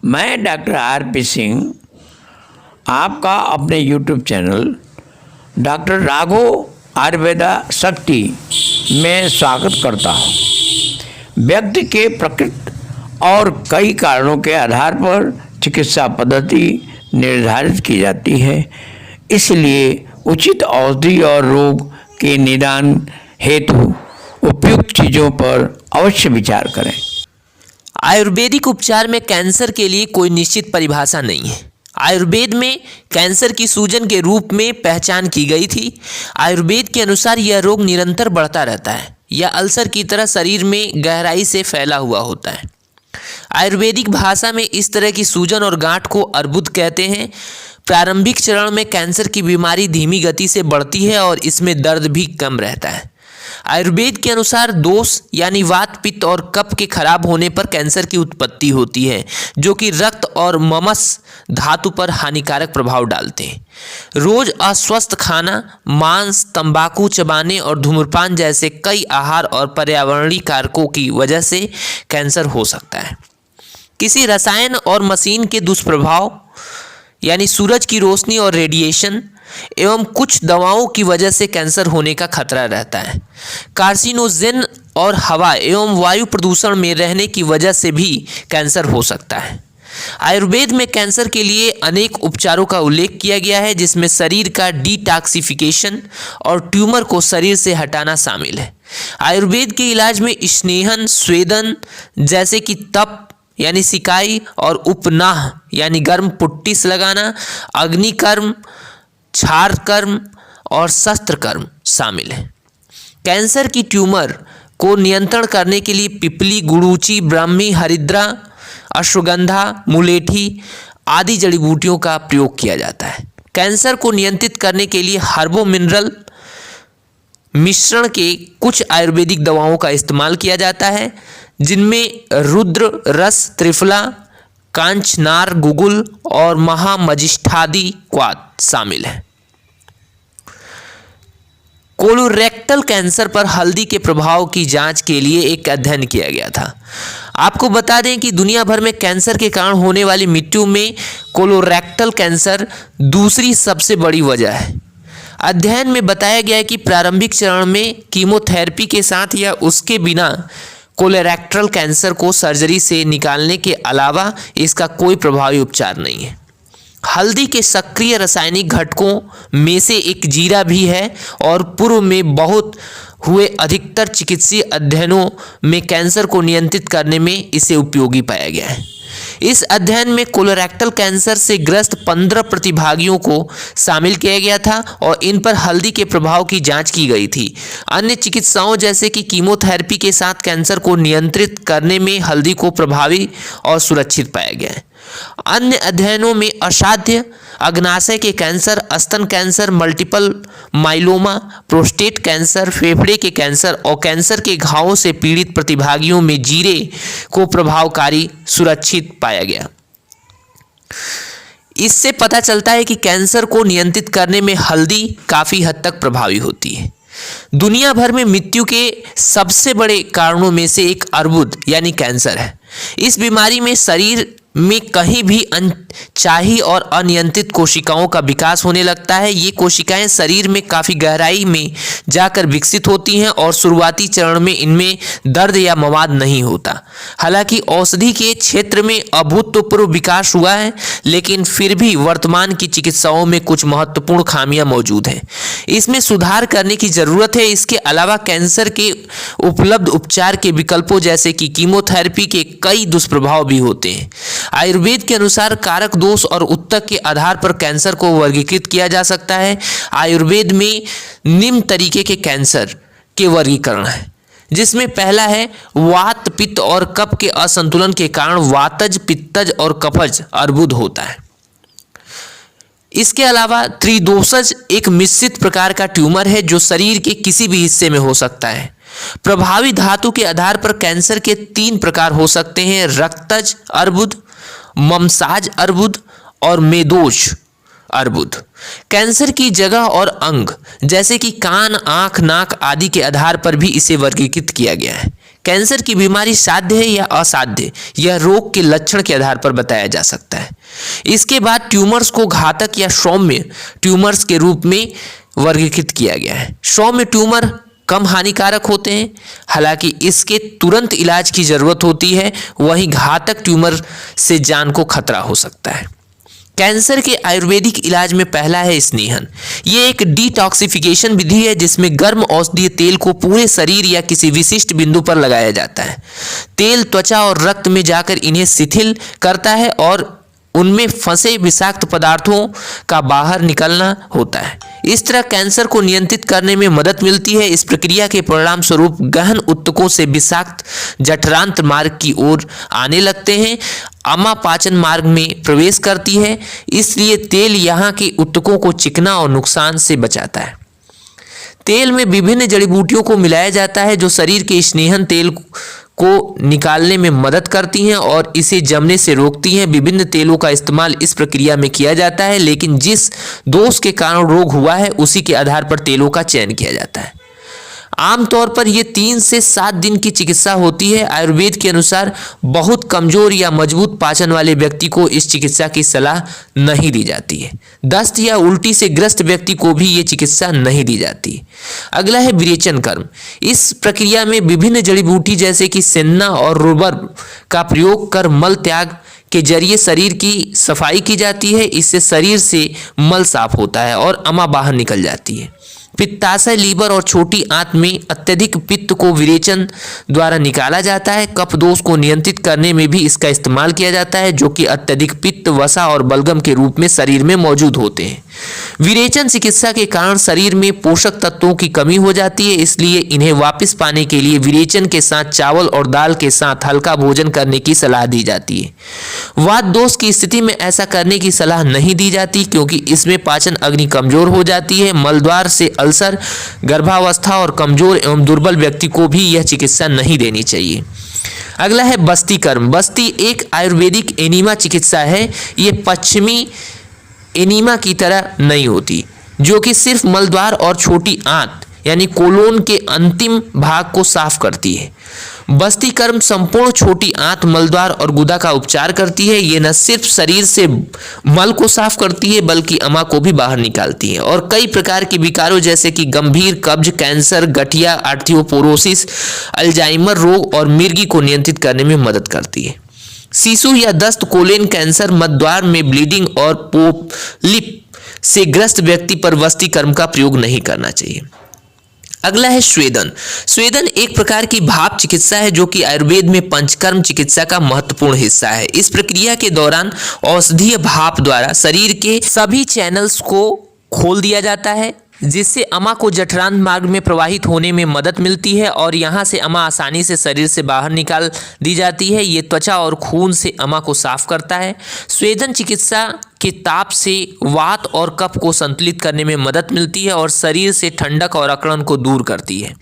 मैं doctor RP. Singh आपका अपने YouTube channel doctor Raghav Ayurveda शक्ति में स्वागत करता हूँ। व्यक्ति के प्रकृति और कई कारणों के आधार पर चिकित्सा पद्धति निर्धारित की जाती है, इसलिए उचित औषधि और रोग के निदान हेतु उपयुक्त चीज़ों पर अवश्य विचार करें। आयुर्वेदिक उपचार में कैंसर के लिए कोई निश्चित परिभाषा नहीं है। आयुर्वेद में कैंसर की सूजन के रूप में पहचान की गई थी। आयुर्वेद के अनुसार यह रोग निरंतर बढ़ता रहता है या अल्सर की तरह शरीर में गहराई से फैला हुआ होता है। आयुर्वेदिक भाषा में इस तरह की सूजन और गांठ को अर्बुद कहते हैं। प्रारंभिक चरण में कैंसर की बीमारी धीमी गति से बढ़ती है और इसमें दर्द भी कम रहता है। आयुर्वेद के अनुसार दोष यानी वात, पित्त और कफ के खराब होने पर कैंसर की उत्पत्ति होती है, जो कि रक्त और ममस धातु पर हानिकारक प्रभाव डालते हैं। रोज अस्वस्थ खाना, मांस, तंबाकू चबाने और धूम्रपान जैसे कई आहार और पर्यावरणीय कारकों की वजह से कैंसर हो सकता है। किसी रसायन और मशीन के दुष्प्रभाव यानी सूरज की रोशनी और रेडिएशन एवं कुछ दवाओं की वजह से कैंसर होने का खतरा रहता है। कार्सिनोजेन और हवा एवं वायु प्रदूषण में रहने की वजह से भी कैंसर हो सकता है। आयुर्वेद में कैंसर के लिए अनेक उपचारों का उल्लेख किया गया है, जिसमें शरीर का डिटॉक्सिफिकेशन और ट्यूमर को शरीर से हटाना शामिल है। आयुर्वेद के इलाज में स्नेहन, स्वेदन जैसे कि तप यानी सिकाई और उपनाह यानी गर्म पुट्टी से लगाना, अग्निकर्म, क्षार कर्म और शस्त्र कर्म शामिल है। कैंसर की ट्यूमर को नियंत्रण करने के लिए पिपली, गुड़ूची, ब्राह्मी, हरिद्रा, अश्वगंधा, मुलेठी आदि जड़ी बूटियों का प्रयोग किया जाता है। कैंसर को नियंत्रित करने के लिए हर्बो मिनरल मिश्रण के कुछ आयुर्वेदिक दवाओं का इस्तेमाल किया जाता है, जिनमें रुद्र रस, त्रिफला, कांचनार, गुगुल और महामजिष्ठादि क्वाथ शामिल है। कोलोरेक्टल कैंसर पर हल्दी के प्रभाव की जांच के लिए एक अध्ययन किया गया था। आपको बता दें कि दुनिया भर में कैंसर के कारण होने वाली मृत्यु में कोलोरेक्टल कैंसर दूसरी सबसे बड़ी वजह है। अध्ययन में बताया गया कि प्रारंभिक चरण में कीमोथेरेपी के साथ या उसके बिना कोलोरेक्टल कैंसर को सर्जरी से निकालने के अलावा इसका कोई प्रभावी उपचार नहीं है। हल्दी के सक्रिय रासायनिक घटकों में से एक जीरा भी है और पूर्व में बहुत हुए अधिकतर चिकित्सीय अध्ययनों में कैंसर को नियंत्रित करने में इसे उपयोगी पाया गया है। इस अध्ययन में कोलोरेक्टल कैंसर से ग्रस्त 15 प्रतिभागियों को शामिल किया गया था और इन पर हल्दी के प्रभाव की जांच की गई थी। अन्य चिकित्साओं जैसे कि कीमोथेरेपी के साथ कैंसर को नियंत्रित करने में हल्दी को प्रभावी और सुरक्षित पाया गया है। अन्य अध्ययनों में असाध्य, अग्नाशय के कैंसर, स्तन cancer, multiple myeloma, prostate cancer, फेफड़े के कैंसर और कैंसर के घावों से पीड़ित प्रतिभागियों में जीरे को प्रभावकारी सुरक्षित पाया गया। इससे पता चलता है कि कैंसर को नियंत्रित करने में हल्दी काफ़ी हद तक प्रभावी होती है। दुनिया भर में मृत्यु के सबसे बड़े कारणों में से एक अर्बुद यानी कैंसर है। इस बीमारी में शरीर में कहीं भी अनचाही और अनियंत्रित कोशिकाओं का विकास होने लगता है। ये कोशिकाएं शरीर में काफ़ी गहराई में जाकर विकसित होती हैं और शुरुआती चरण में इनमें दर्द या मवाद नहीं होता। हालांकि औषधि के क्षेत्र में अभूतपूर्व विकास हुआ है, लेकिन फिर भी वर्तमान की चिकित्साओं में कुछ महत्वपूर्ण खामियां मौजूद हैं। इसमें सुधार करने की ज़रूरत है। इसके अलावा कैंसर के उपलब्ध उपचार के विकल्पों जैसे कि कीमोथेरेपी के कई दुष्प्रभाव भी होते हैं। आयुर्वेद के अनुसार कारक दोष और उत्तक के आधार पर कैंसर को वर्गीकृत किया जा सकता है। आयुर्वेद में निम्न तरीके के कैंसर के वर्गीकरण है, जिसमें पहला है वात, पित्त और कफ के असंतुलन के कारण वातज, पित्तज और कफज अर्बुद होता है। इसके अलावा त्रिदोषज एक मिश्रित प्रकार का ट्यूमर है जो शरीर के किसी भी हिस्से में हो सकता है। प्रभावी धातु के आधार पर कैंसर के 3 प्रकार हो सकते हैं: रक्तज अर्बुद, ममसाज अर्बुद और मेदोष अर्बुद। कैंसर की जगह और अंग जैसे कि कान, आंख, नाक आदि के आधार पर भी इसे वर्गीकृत किया गया है। कैंसर की बीमारी साध्य है या असाध्य, यह रोग के लक्षण के आधार पर बताया जा सकता है। इसके बाद ट्यूमर्स को घातक या सौम्य ट्यूमर्स के रूप में वर्गीकृत किया गया है। सौम्य ट्यूमर कम हानिकारक होते हैं, हालांकि इसके तुरंत इलाज की जरूरत होती है, वहीं घातक ट्यूमर से जान को खतरा हो सकता है। कैंसर के आयुर्वेदिक इलाज में पहला है स्नेहन। ये एक डिटॉक्सिफिकेशन विधि है जिसमें गर्म औषधीय तेल को पूरे शरीर या किसी विशिष्ट बिंदु पर लगाया जाता है। तेल त्वचा और रक्त में जाकर इन्हें शिथिल करता है और उनमें फंसे विषाक्त पदार्थों का बाहर निकलना होता है। इस तरह कैंसर को नियंत्रित करने में मदद मिलती है। इस प्रक्रिया के परिणाम स्वरूप गहन ऊतकों से विषाक्त जठरांत्र मार्ग की ओर आने लगते हैं। अम्मा पाचन मार्ग में प्रवेश करती है, इसलिए तेल यहाँ के ऊतकों को चिकना और नुकसान से बचाता है। तेल में विभिन्न जड़ी बूटियों को मिलाया जाता है जो शरीर के स्नेहन तेल को निकालने में मदद करती हैं और इसे जमने से रोकती हैं। विभिन्न तेलों का इस्तेमाल इस प्रक्रिया में किया जाता है, लेकिन जिस दोष के कारण रोग हुआ है उसी के आधार पर तेलों का चयन किया जाता है। आमतौर पर यह 3 से 7 दिन की चिकित्सा होती है। आयुर्वेद के अनुसार बहुत कमजोर या मजबूत पाचन वाले व्यक्ति को इस चिकित्सा की सलाह नहीं दी जाती है। दस्त या उल्टी से ग्रस्त व्यक्ति को भी ये चिकित्सा नहीं दी जाती। अगला है विरेचन कर्म। इस प्रक्रिया में विभिन्न जड़ी बूटी जैसे कि सेन्ना और रुबर का प्रयोग कर मल त्याग के जरिए शरीर की सफाई की जाती है। इससे शरीर से मल साफ होता है और अमा बाहर निकल जाती है। पित्ताशय, लीवर और छोटी आंत में अत्यधिक पित्त को विरेचन द्वारा निकाला जाता है। कफ दोष को नियंत्रित करने में भी इसका इस्तेमाल किया जाता है, जो कि अत्यधिक पित्त, वसा और बलगम के रूप में शरीर में मौजूद होते हैं। विरेचन चिकित्सा के कारण शरीर में पोषक तत्वों की कमी हो जाती है, इसलिए इन्हें वापस पाने के लिए विरेचन के साथ चावल और दाल के साथ हल्का भोजन करने की सलाह दी जाती है। वात दोष की स्थिति में ऐसा करने की सलाह नहीं दी जाती, क्योंकि इसमें पाचन अग्नि कमजोर हो जाती है। मलद्वार से अल्सर, गर्भावस्था और कमजोर एवं दुर्बल व्यक्ति को भी यह चिकित्सा नहीं देनी चाहिए। अगला है बस्ती कर्म। बस्ती एक आयुर्वेदिक एनीमा चिकित्सा है। ये पश्चिमी एनीमा की तरह नहीं होती, जो कि सिर्फ मलद्वार और छोटी आंत यानी कोलोन के अंतिम भाग को साफ करती है। बस्ती कर्म संपूर्ण छोटी आंत, मलद्वार और गुदा का उपचार करती है। ये न सिर्फ शरीर से मल को साफ करती है बल्कि अमा को भी बाहर निकालती है और कई प्रकार के विकारों जैसे कि गंभीर कब्ज, कैंसर, गठिया, आर्थियोपोरोसिस, अल्जाइमर रोग और मिर्गी को नियंत्रित करने में मदद करती है। शिशु या दस्त, कोलेन कैंसर, मलद्वार में ब्लीडिंग और पोलिप से ग्रस्त व्यक्ति पर बस्ती कर्म का प्रयोग नहीं करना चाहिए। अगला है स्वेदन। स्वेदन एक प्रकार की भाप चिकित्सा है जो कि आयुर्वेद में पंचकर्म चिकित्सा का महत्वपूर्ण हिस्सा है। इस प्रक्रिया के दौरान औषधीय भाप द्वारा शरीर के सभी चैनल्स को खोल दिया जाता है, जिससे अमा को जठरांत्र मार्ग में प्रवाहित होने में मदद मिलती है और यहाँ से अमा आसानी से शरीर से बाहर निकाल दी जाती है। ये त्वचा और खून से अमा को साफ करता है। स्वेदन चिकित्सा के ताप से वात और कफ को संतुलित करने में मदद मिलती है और शरीर से ठंडक और अकड़न को दूर करती है।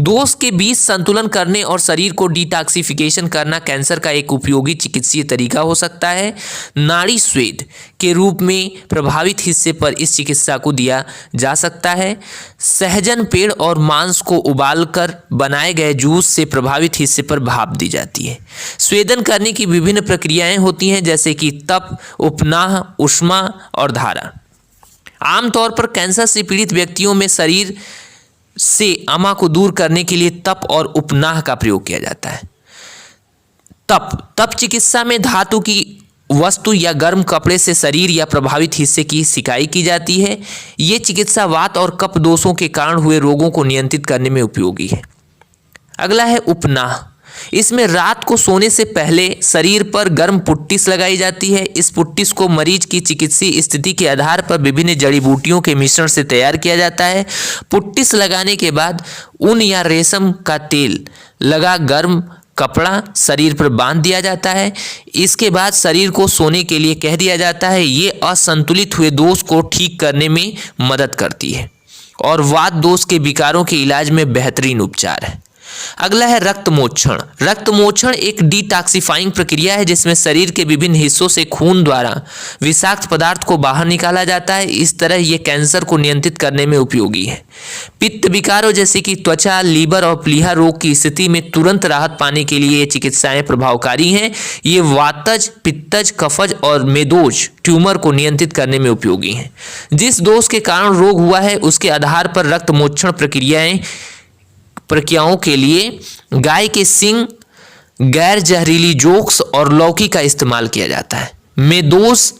दोष के बीच संतुलन करने और शरीर को डिटॉक्सिफिकेशन करना कैंसर का एक उपयोगी चिकित्सीय तरीका हो सकता है। नाड़ी स्वेद के रूप में प्रभावित हिस्से पर इस चिकित्सा को दिया जा सकता है। सहजन पेड़ और मांस को उबालकर बनाए गए जूस से प्रभावित हिस्से पर भाप दी जाती है। स्वेदन करने की विभिन्न प्रक्रियाएं होती हैं जैसे कि तप, उपनाह, उष्मा और धारा। आमतौर पर कैंसर से पीड़ित व्यक्तियों में शरीर से अमा को दूर करने के लिए तप और उपनाह का प्रयोग किया जाता है। तप चिकित्सा में धातु की वस्तु या गर्म कपड़े से शरीर या प्रभावित हिस्से की सिकाई की जाती है। ये चिकित्सा वात और कफ दोषों के कारण हुए रोगों को नियंत्रित करने में उपयोगी है। अगला है उपनाह। इसमें रात को सोने से पहले शरीर पर गर्म पुट्टिस लगाई जाती है। इस पुट्टिस को मरीज की चिकित्सीय स्थिति के आधार पर विभिन्न जड़ी बूटियों के मिश्रण से तैयार किया जाता है। पुट्टिस लगाने के बाद ऊन या रेशम का तेल लगा गर्म कपड़ा शरीर पर बांध दिया जाता है। इसके बाद शरीर को सोने के लिए कह दिया जाता है। ये असंतुलित हुए दोष को ठीक करने में मदद करती है और वात दोष के विकारों के इलाज में बेहतरीन उपचार है। अगला है रक्त मोक्षण। रक्त मोक्षण एक डिटॉक्सिफाइंग प्रक्रिया है जिसमें शरीर के विभिन्न हिस्सों से खून द्वारा विषाक्त पदार्थ को बाहर निकाला जाता है। इस तरह यह कैंसर को नियंत्रित करने में उपयोगी है। पित्त विकारों जैसे कि त्वचा, लीवर और प्लीहा रोग की स्थिति में तुरंत राहत पाने के लिए ये चिकित्साएं प्रभावकारी हैं। ये वातज, पित्तज, कफज और मेदोज ट्यूमर को नियंत्रित करने में उपयोगी हैं। जिस दोष के कारण रोग हुआ है उसके आधार पर रक्त मोक्षण प्रक्रियाओं के लिए गाय के सींग, गैर जहरीली जोक्स और लौकी का इस्तेमाल किया जाता है। मेदोज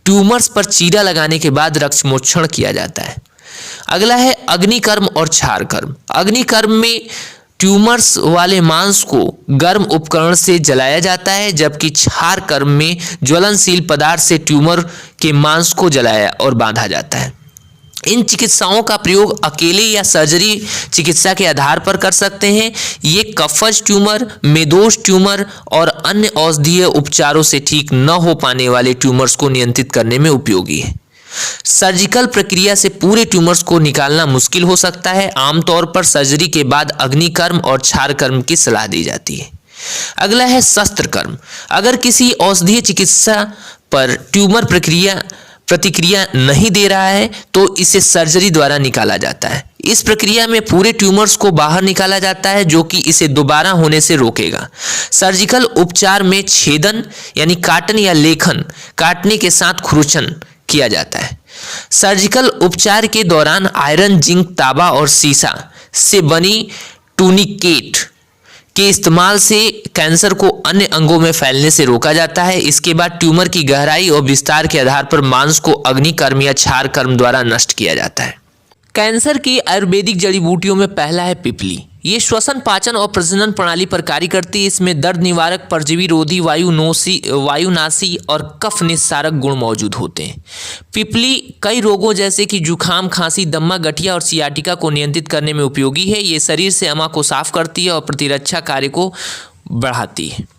ट्यूमर्स पर चीरा लगाने के बाद रक्त मोक्षण किया जाता है। अगला है अग्निकर्म और क्षार कर्म। अग्निकर्म में ट्यूमर्स वाले मांस को गर्म उपकरण से जलाया जाता है, जबकि क्षार कर्म में ज्वलनशील पदार्थ से ट्यूमर के मांस को जलाया और बांधा जाता है। इन चिकित्साओं का प्रयोग अकेले या सर्जरी चिकित्सा के आधार पर कर सकते हैं। ये कफज ट्यूमर, मेदोज ट्यूमर और अन्य औषधीय उपचारों से ठीक न हो पाने वाले ट्यूमर्स को नियंत्रित करने में उपयोगी है। सर्जिकल प्रक्रिया से पूरे ट्यूमर्स को निकालना मुश्किल हो सकता है। आमतौर पर सर्जरी के बाद अग्निकर्म और क्षार कर्म की सलाह दी जाती है। अगला है शस्त्र कर्म। अगर किसी औषधीय चिकित्सा पर ट्यूमर प्रतिक्रिया नहीं दे रहा है तो इसे सर्जरी द्वारा निकाला जाता है। इस प्रक्रिया में पूरे ट्यूमर्स को बाहर निकाला जाता है जो कि इसे दोबारा होने से रोकेगा। सर्जिकल उपचार में छेदन यानी काटन या लेखन काटने के साथ खुरचन किया जाता है। सर्जिकल उपचार के दौरान आयरन, जिंक, तांबा और सीसा से बनी टूनिकेट के इस्तेमाल से कैंसर को अन्य अंगों में फैलने से रोका जाता है। इसके बाद ट्यूमर की गहराई और विस्तार के आधार पर मांस को अग्निकर्म या क्षार कर्म द्वारा नष्ट किया जाता है। कैंसर की आयुर्वेदिक जड़ी बूटियों में पहला है पिपली। ये श्वसन, पाचन और प्रजनन प्रणाली पर कार्य करती है। इसमें दर्द निवारक, परजीवी रोधी, वायुनाशी और कफ निस्सारक गुण मौजूद होते हैं। पिपली कई रोगों जैसे कि जुखाम, खांसी, दम्मा, गठिया और सियाटिका को नियंत्रित करने में उपयोगी है। ये शरीर से अमा को साफ करती है और प्रतिरक्षा कार्य को बढ़ाती है।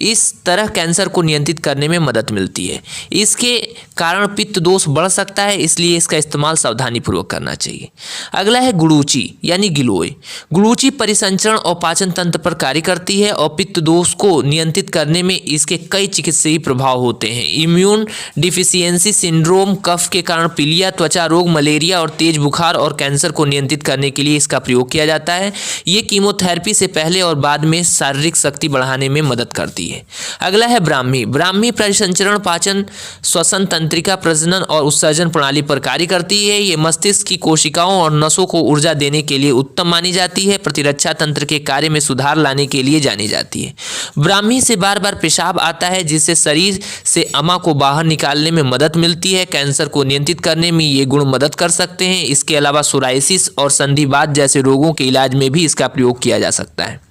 इस तरह कैंसर को नियंत्रित करने में मदद मिलती है। इसके कारण पित्त दोष बढ़ सकता है, इसलिए इसका इस्तेमाल सावधानीपूर्वक करना चाहिए। अगला है गुड़ूची यानी गिलोय। गुड़ूची परिसंचरण और पाचन तंत्र पर कार्य करती है और पित्त दोष को नियंत्रित करने में इसके कई चिकित्सीय प्रभाव होते हैं। इम्यून डिफिशियंसी सिंड्रोम, कफ के कारण पीलिया, त्वचा रोग, मलेरिया और तेज बुखार और कैंसर को नियंत्रित करने के लिए इसका प्रयोग किया जाता है। ये कीमोथेरेपी से पहले और बाद में शारीरिक शक्ति बढ़ाने में मदद करती है। अगला है ब्राह्मी। ब्राह्मी परिसंचरण, पाचन, श्वसन तंत्रिका, प्रजनन और उत्सर्जन प्रणाली पर कार्य करती है। ये मस्तिष्क की कोशिकाओं और नसों को ऊर्जा देने के लिए उत्तम मानी जाती है। प्रतिरक्षा तंत्र के कार्य में सुधार लाने के लिए जानी जाती है। ब्राह्मी से बार बार पेशाब आता है जिससे शरीर से अमा को बाहर निकालने में मदद मिलती है। कैंसर को नियंत्रित करने में ये गुण मदद कर सकते हैं। इसके अलावा सोराइसिस और संधिवात जैसे रोगों के इलाज में भी इसका प्रयोग किया जा सकता है।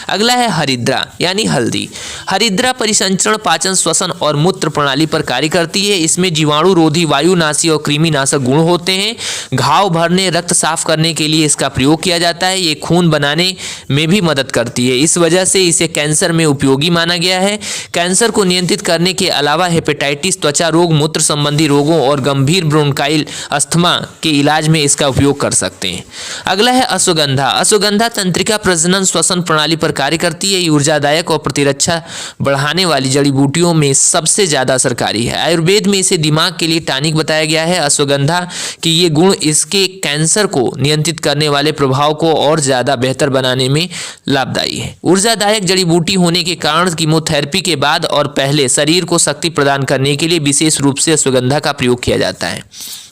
अगला है हरिद्रा यानी हल्दी। हरिद्रा परिसंचरण, पाचन, श्वसन और मूत्र प्रणाली पर कार्य करती है। इसमें जीवाणु रोधी, वायुनाशी और कृमिनाशक गुण होते हैं। घाव भरने, रक्त साफ करने के लिए इसका प्रयोग किया जाता है। ये खून बनाने में भी मदद करती है। इस वजह से इसे कैंसर में उपयोगी माना गया है। कैंसर को नियंत्रित करने के अलावा हेपेटाइटिस, त्वचा रोग, मूत्र संबंधी रोगों और गंभीर ब्रोंकाइल अस्थमा के इलाज में इसका उपयोग कर सकते हैं। अगला है अश्वगंधा। अश्वगंधा तंत्रिका, प्रजनन, श्वसन प्रणाली पर कार्य करती है। ऊर्जादायक और प्रतिरक्षा बढ़ाने वाली जड़ी बूटियों में सबसे ज्यादा असरकारी है। आयुर्वेद में इसे दिमाग के लिए टॉनिक बताया गया है। अश्वगंधा के ये गुण इसके कैंसर को नियंत्रित करने वाले प्रभाव को और ज्यादा बेहतर बनाने में लाभदायी है। ऊर्जादायक जड़ी बूटी होने के कारण कीमोथेरेपी के बाद और पहले शरीर को शक्ति प्रदान करने के लिए विशेष रूप से अश्वगंधा का प्रयोग किया जाता है।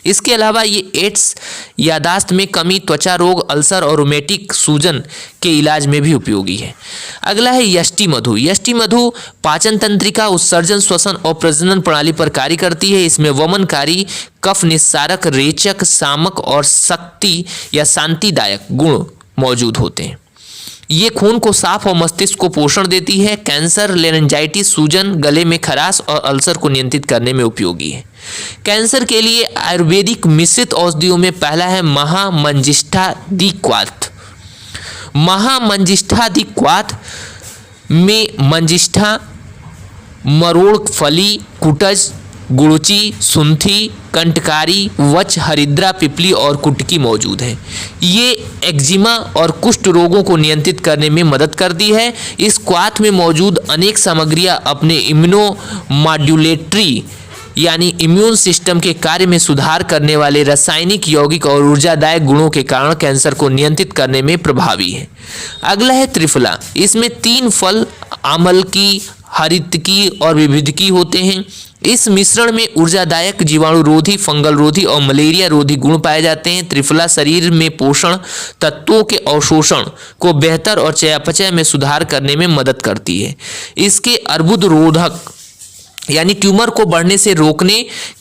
इसके अलावा ये एड्स, यादाश्त में कमी, त्वचा रोग, अल्सर और रोमेटिक सूजन के इलाज में भी उपयोगी है। अगला है यष्टि मधु। यष्टि मधु पाचन तंत्रिका, उत्सर्जन, श्वसन और प्रजनन प्रणाली पर कार्य करती है। इसमें वमनकारी, कफ निस्सारक, रेचक, शामक और शक्ति या शांतिदायक गुण मौजूद होते हैं। ये खून को साफ और मस्तिष्क को पोषण देती है। कैंसर, लेरेंजाइटिस, सूजन, गले में खराश और अल्सर को नियंत्रित करने में उपयोगी है। कैंसर के लिए आयुर्वेदिक मिश्रित औषधियों में पहला है महामंजिष्ठादिक्वाथ। महामंजिष्ठादिक्वाथ में मंजिष्ठा, मरोड़ फली, कुटज, गुड़ची, सुंठी, कंटकारी, वच, हरिद्रा, पिपली और कुटकी मौजूद हैं। ये एक्जिमा और कुष्ठ रोगों को नियंत्रित करने में मदद करती है। इस क्वाथ में मौजूद अनेक सामग्रियां अपने इम्यूनो मॉड्यूलेटरी यानी इम्यून सिस्टम के कार्य में सुधार करने वाले रासायनिक, यौगिक और ऊर्जादायक गुणों के कारण कैंसर को नियंत्रित करने में प्रभावी है। अगला है त्रिफला। इसमें 3 फल आमलकी, हरितकी और विविधकी होते हैं। इस मिश्रण में ऊर्जादायक, जीवाणुरोधी, फंगल रोधी और मलेरिया रोधी गुण पाए जाते हैं। त्रिफला शरीर में पोषण तत्वों के अवशोषण को बेहतर और चयापचय में सुधार करने में मदद करती है। इसके अर्बुद रोधक यानी ट्यूमर को बढ़ने से रोकने,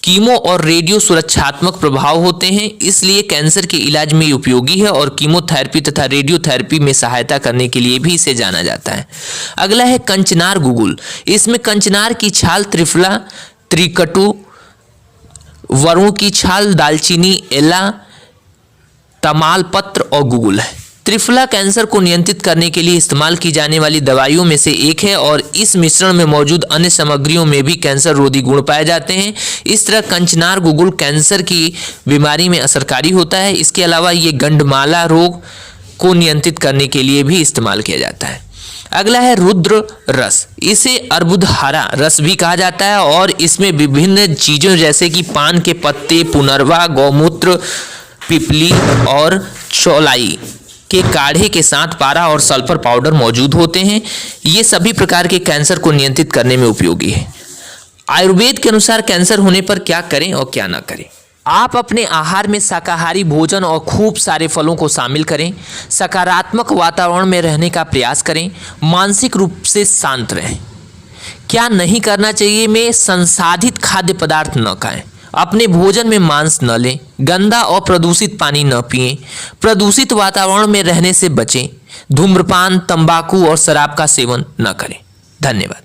कीमो और रेडियो सुरक्षात्मक प्रभाव होते हैं, इसलिए कैंसर के इलाज में उपयोगी है और कीमोथेरेपी तथा रेडियोथेरेपी में सहायता करने के लिए भी इसे जाना जाता है। अगला है कंचनार गुगुल। इसमें कंचनार की छाल, त्रिफला, त्रिकटु, वरुण की छाल, दालचीनी, एला, तमालपत्र और गुगुल है। त्रिफला कैंसर को नियंत्रित करने के लिए इस्तेमाल की जाने वाली दवाइयों में से एक है और इस मिश्रण में मौजूद अन्य सामग्रियों में भी कैंसर रोधी गुण पाए जाते हैं। इस तरह कंचनार गुगुल कैंसर की बीमारी में असरकारी होता है। इसके अलावा ये गंडमाला रोग को नियंत्रित करने के लिए भी इस्तेमाल किया जाता है। अगला है रुद्र रस। इसे अर्बुदहारा रस भी कहा जाता है और इसमें विभिन्न चीज़ों जैसे कि पान के पत्ते, पुनर्वा, गौमूत्र, पिपली और चौलाई के काढ़े के साथ पारा और सल्फर पाउडर मौजूद होते हैं। ये सभी प्रकार के कैंसर को नियंत्रित करने में उपयोगी है। आयुर्वेद के अनुसार कैंसर होने पर क्या करें और क्या ना करें। आप अपने आहार में शाकाहारी भोजन और खूब सारे फलों को शामिल करें। सकारात्मक वातावरण में रहने का प्रयास करें। मानसिक रूप से शांत रहें। क्या नहीं करना चाहिए में संसाधित खाद्य पदार्थ न खाएं। अपने भोजन में मांस न लें। गंदा और प्रदूषित पानी न पिएं। प्रदूषित वातावरण में रहने से बचें। धूम्रपान, तंबाकू और शराब का सेवन न करें। धन्यवाद।